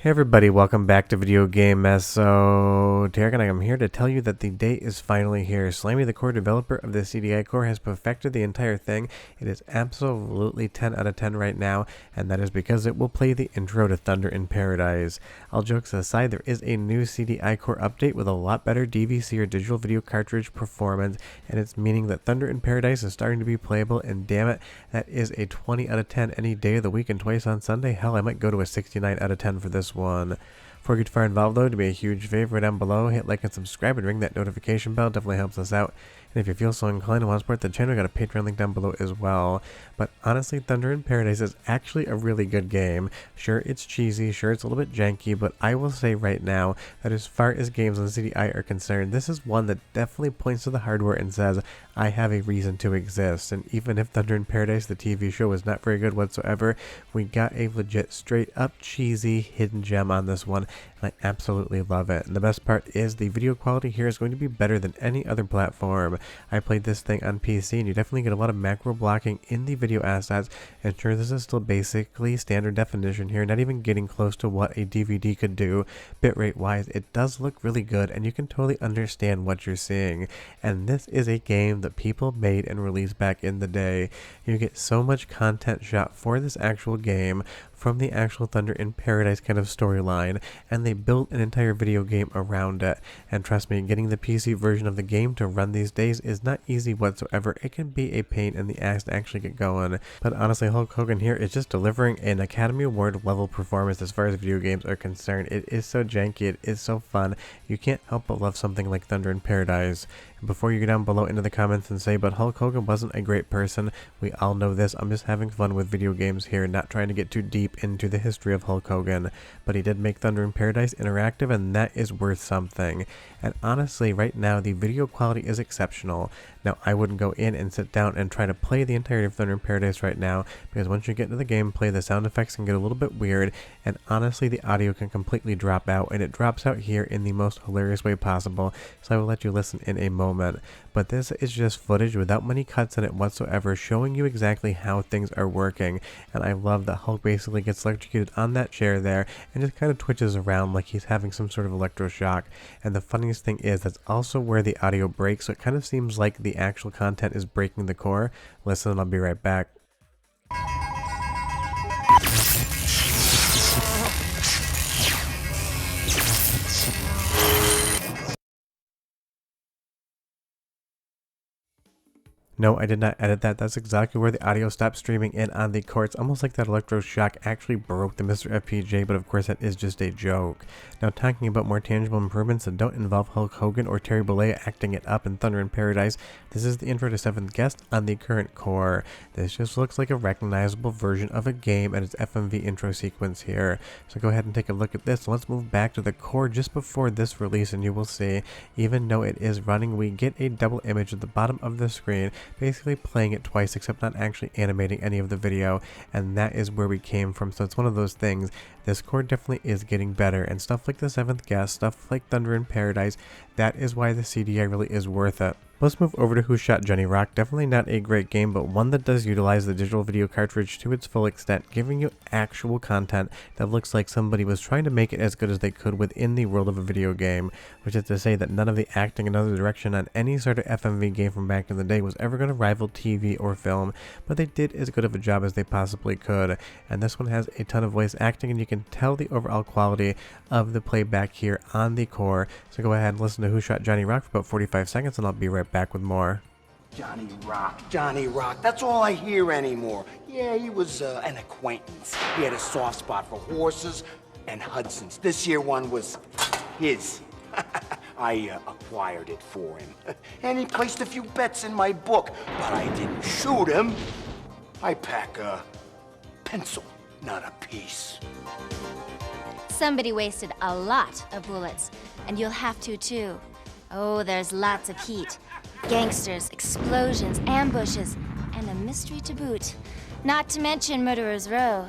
Hey everybody, welcome back to Video Game Mess. So, Derek and I am here to tell you that the day is finally here. Slammy, the core developer of the CD-i core, has perfected the entire thing. It is absolutely 10 out of 10 right now, and that is because it will play the intro to Thunder in Paradise. All jokes aside, there is a new CD-i core update with a lot better DVC or digital video cartridge performance, and it's meaning that Thunder in Paradise is starting to be playable, and damn it, that is a 20 out of 10 any day of the week and twice on Sunday. Hell, I might go to a 69 out of 10 for this one. Before you get far involved though, do me a huge favor down below, hit like and subscribe and ring that notification bell, definitely helps us out. And if you feel so inclined and want to support the channel, I got a Patreon link down below as well. But honestly, Thunder in Paradise is actually a really good game. Sure, it's cheesy, sure, it's a little bit janky, but I will say right now that as far as games on CD-i are concerned, this is one that definitely points to the hardware and says, I have a reason to exist. And even if Thunder in Paradise, the TV show, is not very good whatsoever, we got a legit, straight up cheesy hidden gem on this one, and I absolutely love it. And the best part is the video quality here is going to be better than any other platform. I played this thing on PC, and you definitely get a lot of macro blocking in the video assets, and sure, this is still basically standard definition here, not even getting close to what a DVD could do bitrate wise. It does look really good, and you can totally understand what you're seeing, and this is a game that people made and released back in the day. You get so much content shot for this actual game from the actual Thunder in Paradise kind of storyline, and they built an entire video game around it. And trust me, getting the PC version of the game to run these days is not easy whatsoever. It can be a pain in the ass to actually get going. But honestly, Hulk Hogan here is just delivering an Academy Award level performance as far as video games are concerned. It is so janky, it is so fun. You can't help but love something like Thunder in Paradise. And before you go down below into the comments and say, but Hulk Hogan wasn't a great person, we all know this. I'm just having fun with video games here, not trying to get too deep into the history of Hulk Hogan, but he did make Thunder in Paradise interactive, and that is worth something. And honestly, right now the video quality is exceptional. Now, I wouldn't go in and sit down and try to play the entirety of Thunder in Paradise right now, because once you get into the gameplay, the sound effects can get a little bit weird, and honestly the audio can completely drop out, and it drops out here in the most hilarious way possible, so I will let you listen in a moment. But this is just footage without many cuts in it whatsoever, showing you exactly how things are working, and I love that Hulk basically gets electrocuted on that chair there and just kind of twitches around like he's having some sort of electroshock. And the funniest thing is that's also where the audio breaks, so it kind of seems like the actual content is breaking the core. Listen, I'll be right back. No, I did not edit that. That's exactly where the audio stopped streaming in on the core. It's almost like that electroshock actually broke the MiSTer FPGA, but of course that is just a joke. Now, talking about more tangible improvements that don't involve Hulk Hogan or Terry Bollea acting it up in Thunder in Paradise, this is the intro to 7th Guest on the current core. This just looks like a recognizable version of a game and its FMV intro sequence here. So go ahead and take a look at this. Let's move back to the core just before this release, and you will see, even though it is running, we get a double image at the bottom of the screen, basically playing it twice except not actually animating any of the video, and that is where we came from. So it's one of those things. This core definitely is getting better, and stuff like the 7th Guest, stuff like Thunder in Paradise, that is why the CD-i really is worth it. Let's move over to Who Shot Johnny Rock. Definitely not a great game, but one that does utilize the digital video cartridge to its full extent, giving you actual content that looks like somebody was trying to make it as good as they could within the world of a video game, which is to say that none of the acting in other direction on any sort of FMV game from back in the day was ever going to rival TV or film, but they did as good of a job as they possibly could. And this one has a ton of voice acting, and you can tell the overall quality of the playback here on the core. So go ahead and listen to Who Shot Johnny Rock for about 45 seconds, and I'll be right back with more. Johnny Rock, that's all I hear anymore. Yeah, he was an acquaintance. He had a soft spot for horses and Hudsons. This here one was his. I acquired it for him. And he placed a few bets in my book, but I didn't shoot him. I pack a pencil, not a piece. Somebody wasted a lot of bullets, and you'll have to too. Oh, there's lots of heat. Gangsters, explosions, ambushes, and a mystery to boot. Not to mention Murderer's Row.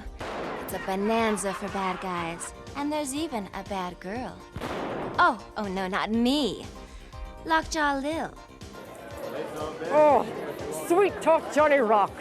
It's a bonanza for bad guys. And there's even a bad girl. Oh no, not me. Lockjaw Lil. Oh, sweet talk Johnny Rock.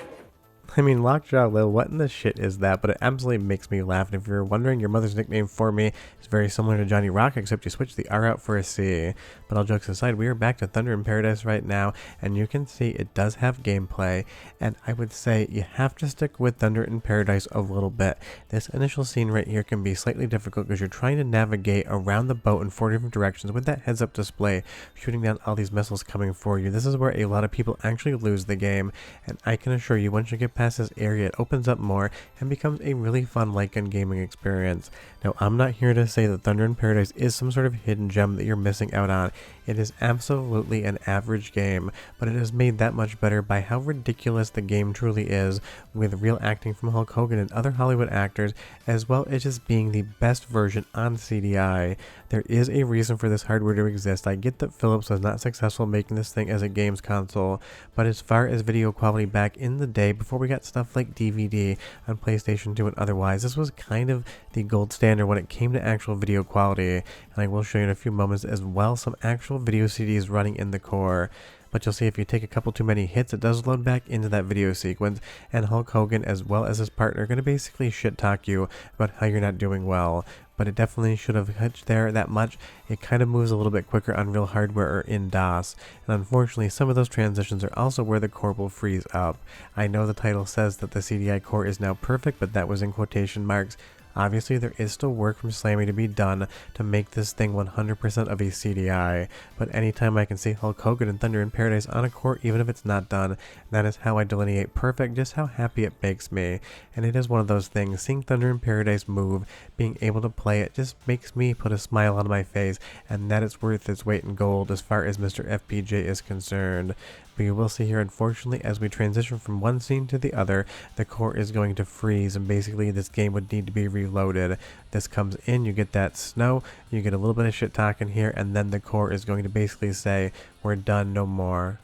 I mean, Lockjaw Lil, what in the shit is that? But it absolutely makes me laugh. And if you're wondering, your mother's nickname for me is very similar to Johnny Rock, except you switch the R out for a C. But all jokes aside, we are back to Thunder in Paradise right now, and you can see it does have gameplay. And I would say you have to stick with Thunder in Paradise a little bit. This initial scene right here can be slightly difficult because you're trying to navigate around the boat in 4 different directions with that heads-up display, shooting down all these missiles coming for you. This is where a lot of people actually lose the game, and I can assure you, once you get past this area, it opens up more and becomes a really fun light-gun gaming experience. Now, I'm not here to say that Thunder in Paradise is some sort of hidden gem that you're missing out on. It is absolutely an average game, but it is made that much better by how ridiculous the game truly is, with real acting from Hulk Hogan and other Hollywood actors, as well as just being the best version on CD-i. There is a reason for this hardware to exist. I get that Philips was not successful making this thing as a games console, but as far as video quality back in the day, before we got stuff like DVD on PlayStation 2 and otherwise, this was kind of the gold standard when it came to actual video quality, and I will show you in a few moments as well some actual video CDs running in the core. But you'll see if you take a couple too many hits, it does load back into that video sequence, and Hulk Hogan as well as his partner are going to basically shit talk you about how you're not doing well. But it definitely should have hitched there that much. It kind of moves a little bit quicker on real hardware or in DOS. And unfortunately, some of those transitions are also where the core will freeze up. I know the title says that the CD-i core is now perfect, but that was in quotation marks. Obviously, there is still work from Slammy to be done to make this thing 100% of a CD-i, but anytime I can see Hulk Hogan and Thunder in Paradise on a core, even if it's not done, that is how I delineate perfect, just how happy it makes me. And it is one of those things, seeing Thunder in Paradise move, being able to play it just makes me put a smile on my face, and that it's worth its weight in gold as far as MiSTer FPGA is concerned. But you will see here, unfortunately, as we transition from one scene to the other, the core is going to freeze, and basically this game would need to be reloaded. This comes in, you get that snow, you get a little bit of shit talking here, and then the core is going to basically say, we're done, no more.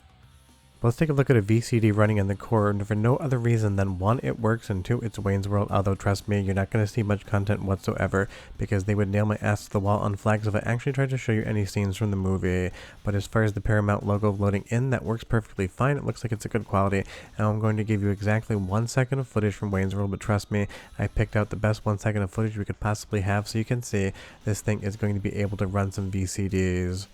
Let's take a look at a VCD running in the core, and for no other reason than 1, it works, and 2, it's Wayne's World, although trust me, you're not going to see much content whatsoever, because they would nail my ass to the wall on flags if I actually tried to show you any scenes from the movie. But as far as the Paramount logo loading in, that works perfectly fine. It looks like it's a good quality, and I'm going to give you exactly 1 second of footage from Wayne's World, but trust me, I picked out the best 1 second of footage we could possibly have, so you can see this thing is going to be able to run some VCDs.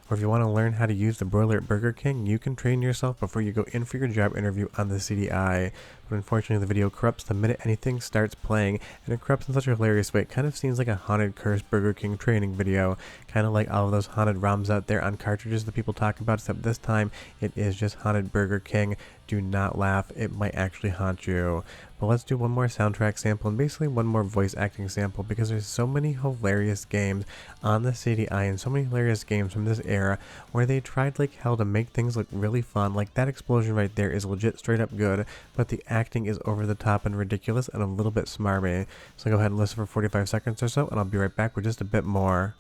Or if you want to learn how to use the broiler at Burger King, you can train yourself before you go in for your job interview on the CD-i. But unfortunately, the video corrupts the minute anything starts playing, and it corrupts in such a hilarious way. It kind of seems like a haunted, cursed Burger King training video, kind of like all of those haunted ROMs out there on cartridges that people talk about, except this time it is just haunted Burger King. Do not laugh, it might actually haunt you. But let's do one more soundtrack sample and basically one more voice acting sample, because there's so many hilarious games on the CD-i and so many hilarious games from this era where they tried like hell to make things look really fun. Like that explosion right there is legit straight up good, but the acting is over the top and ridiculous and a little bit smarmy. So go ahead and listen for 45 seconds or so, and I'll be right back with just a bit more.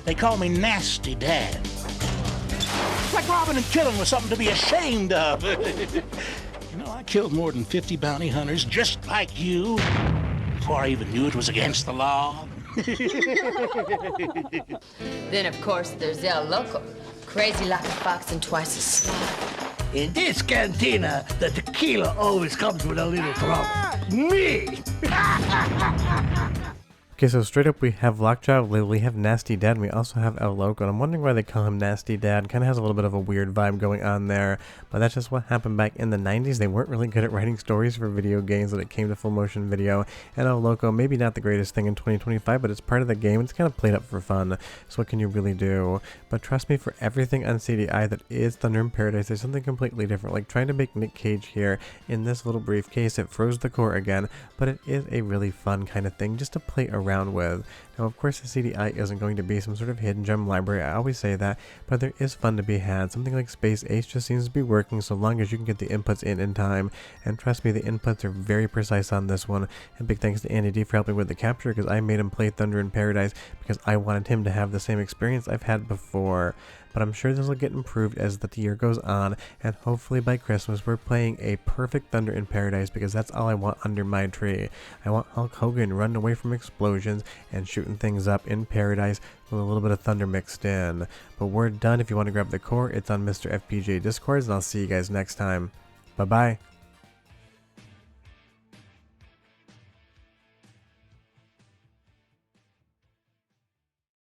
They call me Nasty Dad. It's like robbing and killing was something to be ashamed of. You know, I killed more than 50 bounty hunters just like you before I even knew it was against the law. Then, of course, there's El Loco. Crazy like a fox and twice as smart. In this cantina, the tequila always comes with a little trouble. Me! Okay, so straight up we have Lockjaw Lil, we have Nasty Dad, and we also have El Loco, and I'm wondering why they call him Nasty Dad. Kind of has a little bit of a weird vibe going on there, but that's just what happened back in the 90s. They weren't really good at writing stories for video games when it came to full motion video, and El Loco, maybe not the greatest thing in 2025, but it's part of the game. It's kind of played up for fun, so what can you really do? But trust me, for everything on CD-i that is Thunder in Paradise, there's something completely different. Like trying to make Nick Cage here in this little briefcase, it froze the core again, but it is a really fun kind of thing just to play around with. Now, of course, the CD-i isn't going to be some sort of hidden gem library, I always say that, but there is fun to be had. Something like Space Ace just seems to be working so long as you can get the inputs in time, and trust me, the inputs are very precise on this one, and big thanks to Andy D for helping with the capture, because I made him play Thunder in Paradise because I wanted him to have the same experience I've had before. But I'm sure this will get improved as the year goes on, and hopefully by Christmas we're playing a perfect Thunder in Paradise, because that's all I want under my tree. I want Hulk Hogan running away from explosions and shooting things up in paradise with a little bit of thunder mixed in. But we're done. If you want to grab the core, it's on MiSTer FPGA Discords, and I'll see you guys next time. Bye bye.